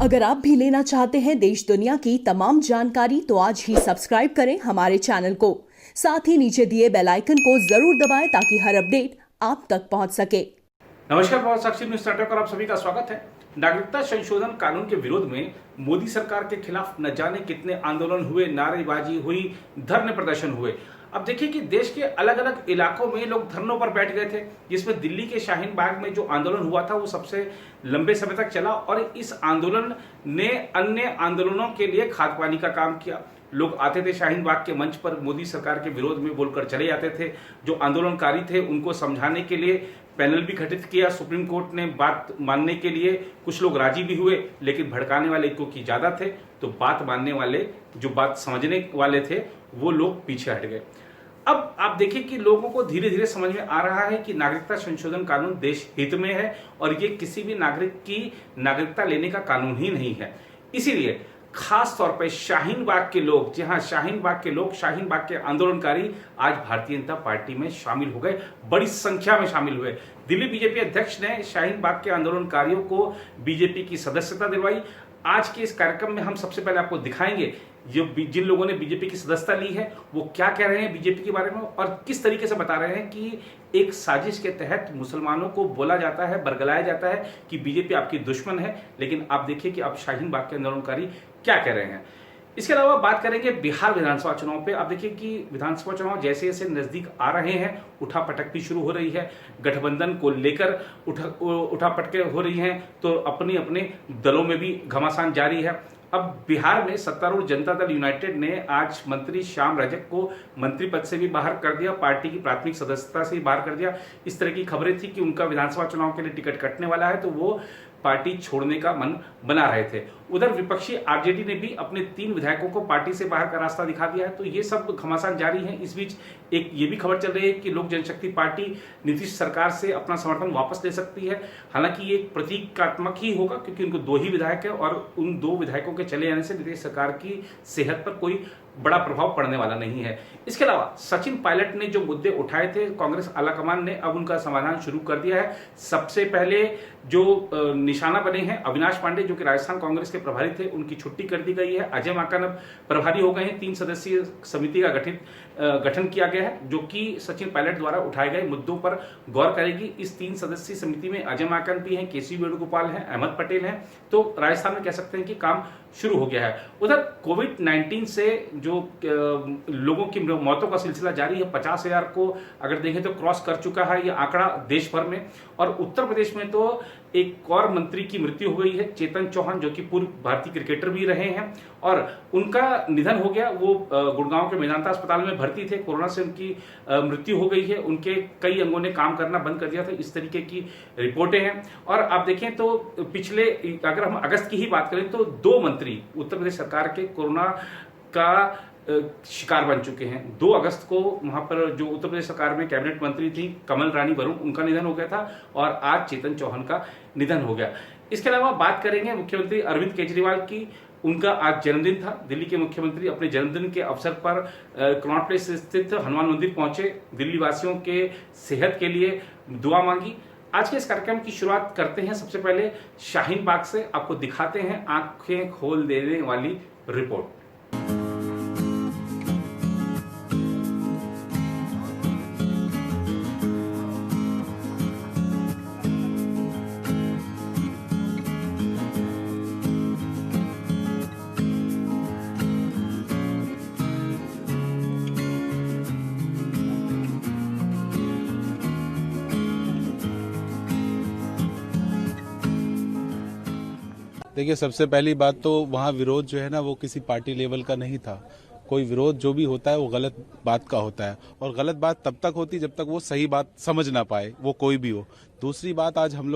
अगर आप भी लेना चाहते हैं देश दुनिया की तमाम जानकारी तो आज ही सब्सक्राइब करें हमारे चैनल को। साथ ही नीचे दिए बेल आइकन को जरूर दबाएं ताकि हर अपडेट आप तक पहुंच सके। नमस्कार, बहुत साक्षी न्यूज स्टार्टअप पर आप सभी का स्वागत है। नागरिकता संशोधन कानून के विरोध में मोदी सरकार के खिलाफ न जाने कितने आंदोलन हुए, नारेबाजी हुई, धरने प्रदर्शन हुए। अब देखिए कि देश के अलग अलग इलाकों में लोग धरनों पर बैठ गए थे, जिसमें दिल्ली के शाहीन बाग में जो आंदोलन हुआ था वो सबसे लंबे समय तक चला और इस आंदोलन ने अन्य आंदोलनों के लिए खाद पानी का काम किया। लोग आते थे शाहीन बाग के मंच पर, मोदी सरकार के विरोध में बोलकर चले जाते थे। जो आंदोलनकारी थे उनको समझाने के लिए पैनल भी गठित किया। सुप्रीम कोर्ट ने बात मानने के लिए कुछ लोग राजी भी हुए, लेकिन भड़काने वाले क्योंकि ज्यादा थे तो बात मानने वाले, जो बात समझने वाले थे, वो लोग पीछे हट गए। अब आप देखिए कि लोगों को धीरे धीरे समझ में आ रहा है कि नागरिकता संशोधन कानून देश हित में है और ये किसी भी नागरिक की नागरिकता लेने का कानून ही नहीं है। इसीलिए खास तौर पर शाहीन बाग के लोग, जी हाँ, शाहीन बाग के लोग, शाहीन बाग के आंदोलनकारी आज भारतीय जनता पार्टी में शामिल हो गए, बड़ी संख्या में शामिल हुए। दिल्ली बीजेपी अध्यक्ष ने शाहीन बाग के आंदोलनकारियों को बीजेपी की सदस्यता दिलवाई। आज के इस कार्यक्रम में हम सबसे पहले आपको दिखाएंगे जिन लोगों ने बीजेपी की सदस्यता ली है वो क्या कह रहे हैं बीजेपी के बारे में और किस तरीके से बता रहे हैं कि एक साजिश के तहत मुसलमानों को बोला जाता है, बरगलाया जाता है कि बीजेपी आपकी दुश्मन है। लेकिन आप देखिए कि अब शाहीन बाग के आंदोलनकारी क्या कह रहे हैं। इसके अलावा बात करेंगे बिहार विधानसभा चुनाव पे। आप देखिए कि विधानसभा चुनाव जैसे जैसे नजदीक आ रहे हैं, उठापटक भी शुरू हो रही है। गठबंधन को लेकर उठापटकें हो रही हैं, तो अपने अपने दलों में भी घमासान जारी है। अब बिहार में सत्तारूढ़ जनता दल यूनाइटेड ने आज मंत्री श्याम रजक को मंत्री पद से भी बाहर कर दिया, पार्टी की प्राथमिक सदस्यता से भी बाहर कर दिया। इस तरह की खबरें थी कि उनका विधानसभा चुनाव के लिए टिकट कटने वाला है, तो वो पार्टी छोड़ने का मन बना रहे थे। उधर विपक्षी आरजेडी ने भी अपने 3 विधायकों को पार्टी से बाहर का रास्ता दिखा दिया है। तो ये सब घमासान जारी है। इस बीच एक ये भी खबर चल रही है कि लोक जनशक्ति पार्टी नीतीश सरकार से अपना समर्थन वापस ले सकती है। हालांकि ये प्रतीकात्मक ही होगा क्योंकि उनको 2 ही विधायक है और उन 2 विधायकों के चले जाने से नीतीश सरकार की सेहत पर कोई बड़ा प्रभाव पड़ने वाला नहीं है। इसके अलावा सचिन पायलट ने जो मुद्दे उठाए थे, कांग्रेस आलाकमान ने अब उनका समाधान शुरू कर दिया है। सबसे पहले जो निशाना बने हैं अविनाश पांडे, जो कि राजस्थान कांग्रेस के प्रभारी थे, उनकी छुट्टी कर दी गई है। अजय माकन अब प्रभारी हो गए हैं। 3 सदस्यीय समिति का गठन किया गया है, जो कि सचिन पायलट द्वारा उठाए गए मुद्दों पर गौर करेगी। इस 3 सदस्यीय समिति में अजय माकन भी हैं, केसी वेणुगोपाल हैं, अहमद पटेल हैं। तो राजस्थान में कह सकते हैं कि काम शुरू हो गया है। उधर कोविड-19 से जो लोगों की मौतों का सिलसिला जारी है, 50,000 को अगर देखें तो क्रॉस कर चुका है ये आंकड़ा देश भर में। और उत्तर प्रदेश में तो एक और मंत्री की मृत्यु हो गई है, चेतन चौहान, जो कि पूर्व भारतीय क्रिकेटर भी रहे हैं और उनका निधन हो गया। वो गुड़गांव के मेदांता अस्पताल में भर्ती थे, कोरोना से उनकी मृत्यु हो गई है। उनके कई अंगों ने काम करना बंद कर दिया था, इस तरीके की रिपोर्टें हैं। और आप देखें तो पिछले, अगर हम अगस्त की ही बात करें तो 2 मंत्री उत्तर प्रदेश सरकार के कोरोना का शिकार बन चुके हैं। 2 अगस्त को वहां पर जो उत्तर प्रदेश सरकार में कैबिनेट मंत्री थी कमल रानी वरुण, उनका निधन हो गया था और आज चेतन चौहान का निधन हो गया। इसके अलावा बात करेंगे मुख्यमंत्री अरविंद केजरीवाल की। उनका आज जन्मदिन था। दिल्ली के मुख्यमंत्री अपने जन्मदिन के अवसर पर कनॉट प्लेस स्थित हनुमान मंदिर पहुंचे, दिल्ली वासियों के सेहत के लिए दुआ मांगी। आज के इस कार्यक्रम की शुरुआत करते हैं सबसे पहले शाहीन बाग से। आपको दिखाते हैं आंखें खोल देने वाली रिपोर्ट। देखिए, सबसे पहली बात तो वहाँ विरोध जो है ना वो किसी पार्टी लेवल का नहीं था। कोई विरोध जो भी होता है वो गलत बात का होता है और गलत बात तब तक होती जब तक वो सही बात समझ ना पाए, वो कोई भी हो। दूसरी बात, आज हम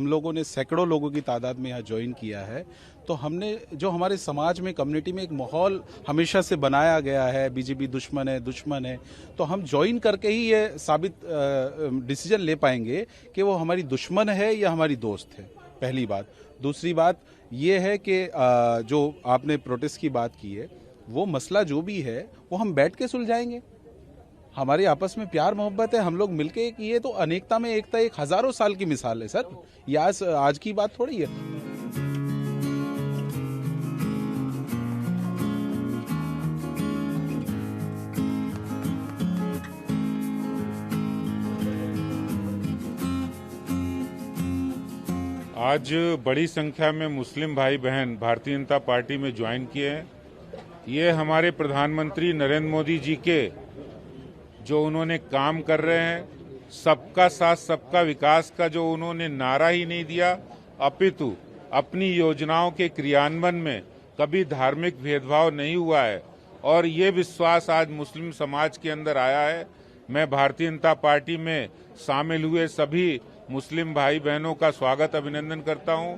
लोगों ने सैकड़ों लोगों की तादाद में यहाँ ज्वाइन किया है। तो हमने जो हमारे समाज में, कम्युनिटी में एक माहौल हमेशा से बनाया गया है, बीजेपी दुश्मन है, तो हम ज्वाइन करके ही ये साबित डिसीजन ले पाएंगे कि वो हमारी दुश्मन है या हमारी दोस्त है, पहली बात। दूसरी बात ये है कि जो आपने प्रोटेस्ट की बात की है, वो मसला जो भी है वो हम बैठ के सुलझाएंगे। हमारे आपस में प्यार मोहब्बत है, हम लोग मिलके, ये तो अनेकता में एकता एक हजारों साल की मिसाल है सर, ये आज की बात थोड़ी है। आज बड़ी संख्या में मुस्लिम भाई बहन भारतीय जनता पार्टी में ज्वाइन किए हैं। ये हमारे प्रधानमंत्री नरेंद्र मोदी जी के जो उन्होंने काम कर रहे हैं, सबका साथ सबका विकास का जो उन्होंने नारा ही नहीं दिया, अपितु अपनी योजनाओं के क्रियान्वयन में कभी धार्मिक भेदभाव नहीं हुआ है और ये विश्वास आज मुस्लिम समाज के अंदर आया है। मैं भारतीय जनता पार्टी में शामिल हुए सभी मुस्लिम भाई बहनों का स्वागत अभिनंदन करता हूं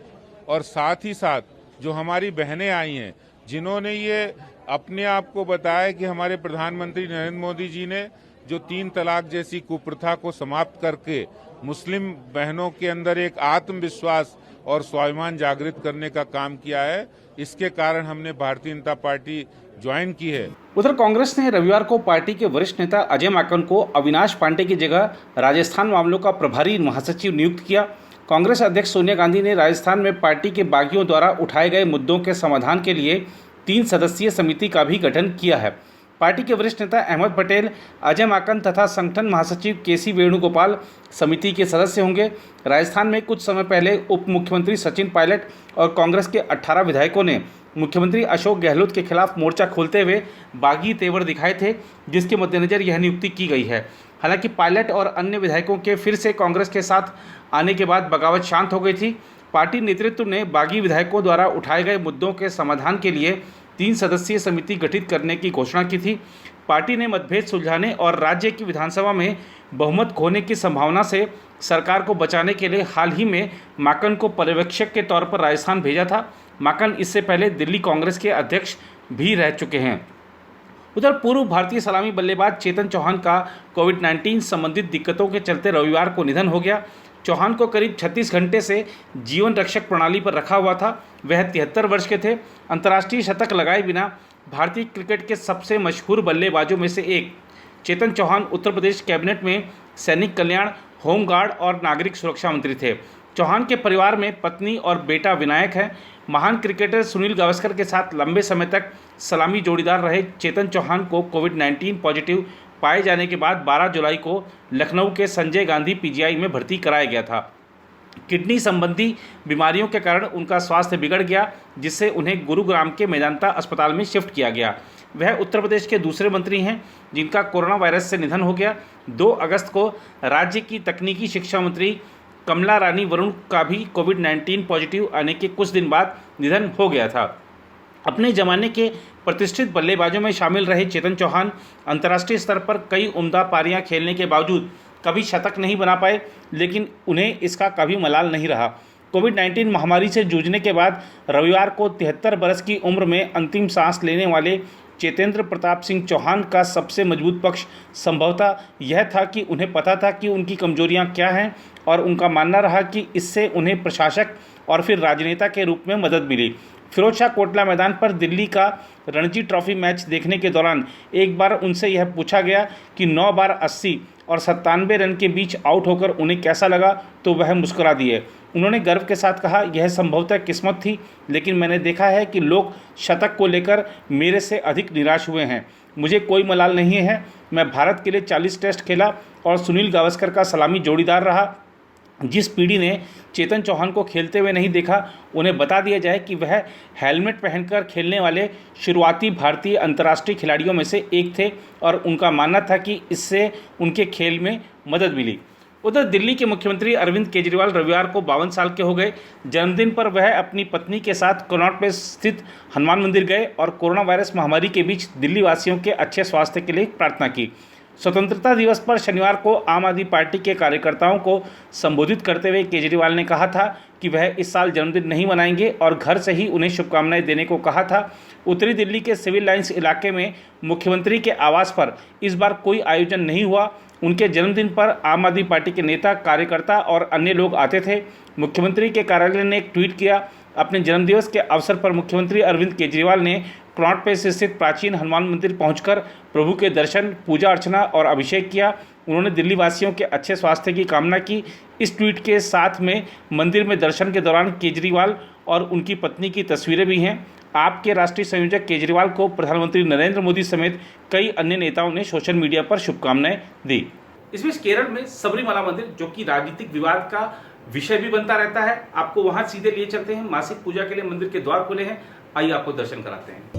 और साथ ही साथ जो हमारी बहनें आई हैं जिन्होंने ये अपने आप को बताया कि हमारे प्रधानमंत्री नरेंद्र मोदी जी ने जो 3 तलाक जैसी कुप्रथा को समाप्त करके मुस्लिम बहनों के अंदर एक आत्मविश्वास और स्वाभिमान जागृत करने का काम किया है, इसके कारण हमने भारतीय जनता पार्टी ज्वाइन की है। उधर कांग्रेस ने रविवार को पार्टी के वरिष्ठ नेता अजय माकन को अविनाश पांडे की जगह राजस्थान मामलों का प्रभारी महासचिव नियुक्त किया। कांग्रेस अध्यक्ष सोनिया गांधी ने राजस्थान में पार्टी के बागियों द्वारा उठाए गए मुद्दों के समाधान के लिए 3 सदस्यीय समिति का भी गठन किया है। पार्टी के वरिष्ठ नेता अहमद पटेल, अजय माकन तथा संगठन महासचिव केसी वेणुगोपाल समिति के सदस्य होंगे। राजस्थान में कुछ समय पहले उप मुख्यमंत्री सचिन पायलट और कांग्रेस के 18 विधायकों ने मुख्यमंत्री अशोक गहलोत के खिलाफ मोर्चा खोलते हुए बागी तेवर दिखाए थे, जिसके मद्देनजर यह नियुक्ति की गई है। हालांकि पायलट और अन्य विधायकों के फिर से कांग्रेस के साथ आने के बाद बगावत शांत हो गई थी। पार्टी नेतृत्व ने बागी विधायकों द्वारा उठाए गए मुद्दों के समाधान के लिए 3 सदस्यीय समिति गठित करने की घोषणा की थी। पार्टी ने मतभेद सुलझाने और राज्य की विधानसभा में बहुमत खोने की संभावना से सरकार को बचाने के लिए हाल ही में माकन को पर्यवेक्षक के तौर पर राजस्थान भेजा था। माकन इससे पहले दिल्ली कांग्रेस के अध्यक्ष भी रह चुके हैं। उधर पूर्व भारतीय सलामी बल्लेबाज चेतन चौहान का कोविड-19 संबंधित दिक्कतों के चलते रविवार को निधन हो गया। चौहान को करीब 36 घंटे से जीवन रक्षक प्रणाली पर रखा हुआ था। वह 73 वर्ष के थे। अंतर्राष्ट्रीय शतक लगाए बिना भारतीय क्रिकेट के सबसे मशहूर बल्लेबाजों में से एक चेतन चौहान उत्तर प्रदेश कैबिनेट में सैनिक कल्याण, होमगार्ड और नागरिक सुरक्षा मंत्री थे। चौहान के परिवार में पत्नी और बेटा विनायक है। महान क्रिकेटर सुनील गावस्कर के साथ लंबे समय तक सलामी जोड़ीदार रहे चेतन चौहान को कोविड-19 पॉजिटिव पाए जाने के बाद 12 जुलाई को लखनऊ के संजय गांधी पीजीआई में भर्ती कराया गया था। किडनी संबंधी बीमारियों के कारण उनका स्वास्थ्य बिगड़ गया, जिससे उन्हें गुरुग्राम के मेदांता अस्पताल में शिफ्ट किया गया। वह उत्तर प्रदेश के दूसरे मंत्री हैं जिनका कोरोना वायरस से निधन हो गया। 2 अगस्त को राज्य की तकनीकी शिक्षा मंत्री कमला रानी वरुण का भी कोविड-19 पॉजिटिव आने के कुछ दिन बाद निधन हो गया था। अपने ज़माने के प्रतिष्ठित बल्लेबाजों में शामिल रहे चेतन चौहान अंतर्राष्ट्रीय स्तर पर कई उम्दा पारियां खेलने के बावजूद कभी शतक नहीं बना पाए, लेकिन उन्हें इसका कभी मलाल नहीं रहा। कोविड-19 महामारी से जूझने के बाद रविवार को 73 बरस की उम्र में अंतिम सांस लेने वाले चेतेंद्र प्रताप सिंह चौहान का सबसे मजबूत पक्ष संभवतः यह था कि उन्हें पता था कि उनकी कमजोरियां क्या हैं और उनका मानना रहा कि इससे उन्हें प्रशासक और फिर राजनेता के रूप में मदद मिली। फिरोजशाह कोटला मैदान पर दिल्ली का रणजी ट्रॉफी मैच देखने के दौरान एक बार उनसे यह पूछा गया कि 9 बार 80 और 97 रन के बीच आउट होकर उन्हें कैसा लगा, तो वह मुस्कुरा दिए। उन्होंने गर्व के साथ कहा, यह संभवतः किस्मत थी, लेकिन मैंने देखा है कि लोग शतक को लेकर मेरे से अधिक निराश हुए हैं। मुझे कोई मलाल नहीं है। मैं भारत के लिए 40 टेस्ट खेला और सुनील गावस्कर का सलामी जोड़ीदार रहा। जिस पीढ़ी ने चेतन चौहान को खेलते हुए नहीं देखा, उन्हें बता दिया जाए कि वह हेलमेट पहनकर खेलने वाले शुरुआती भारतीय अंतर्राष्ट्रीय खिलाड़ियों में से एक थे और उनका मानना था कि इससे उनके खेल में मदद मिली। उधर दिल्ली के मुख्यमंत्री अरविंद केजरीवाल रविवार को 52 साल के हो गए। जन्मदिन पर वह अपनी पत्नी के साथ कनॉट प्लेस स्थित हनुमान मंदिर गए और कोरोना वायरस महामारी के बीच दिल्ली वासियों के अच्छे स्वास्थ्य के लिए प्रार्थना की। स्वतंत्रता दिवस पर शनिवार को आम आदमी पार्टी के कार्यकर्ताओं को संबोधित करते हुए केजरीवाल ने कहा था कि वह इस साल जन्मदिन नहीं मनाएंगे और घर से ही उन्हें शुभकामनाएं देने को कहा था। उत्तरी दिल्ली के सिविल लाइंस इलाके में मुख्यमंत्री के आवास पर इस बार कोई आयोजन नहीं हुआ। उनके जन्मदिन पर आम आदमी पार्टी के नेता, कार्यकर्ता और अन्य लोग आते थे। मुख्यमंत्री के कार्यालय ने एक ट्वीट किया। अपने जन्मदिवस के अवसर पर मुख्यमंत्री अरविंद केजरीवाल ने कनॉट प्लेस स्थित प्राचीन हनुमान मंदिर पहुंचकर प्रभु के दर्शन, पूजा अर्चना और अभिषेक किया। उन्होंने दिल्ली वासियों के अच्छे स्वास्थ्य की कामना की। इस ट्वीट के साथ में मंदिर में दर्शन के दौरान केजरीवाल और उनकी पत्नी की तस्वीरें भी हैं। आप के राष्ट्रीय संयोजक केजरीवाल को प्रधानमंत्री नरेंद्र मोदी समेत कई अन्य नेताओं ने सोशल मीडिया पर शुभकामनाएं दी। इस बीच केरल में सबरीमाला मंदिर, जो कि राजनीतिक विवाद का विषय भी बनता रहता है। आपको वहां सीधे लिए चलते हैं। मासिक पूजा के लिए मंदिर के द्वार खुले हैं, आइए आपको दर्शन कराते हैं।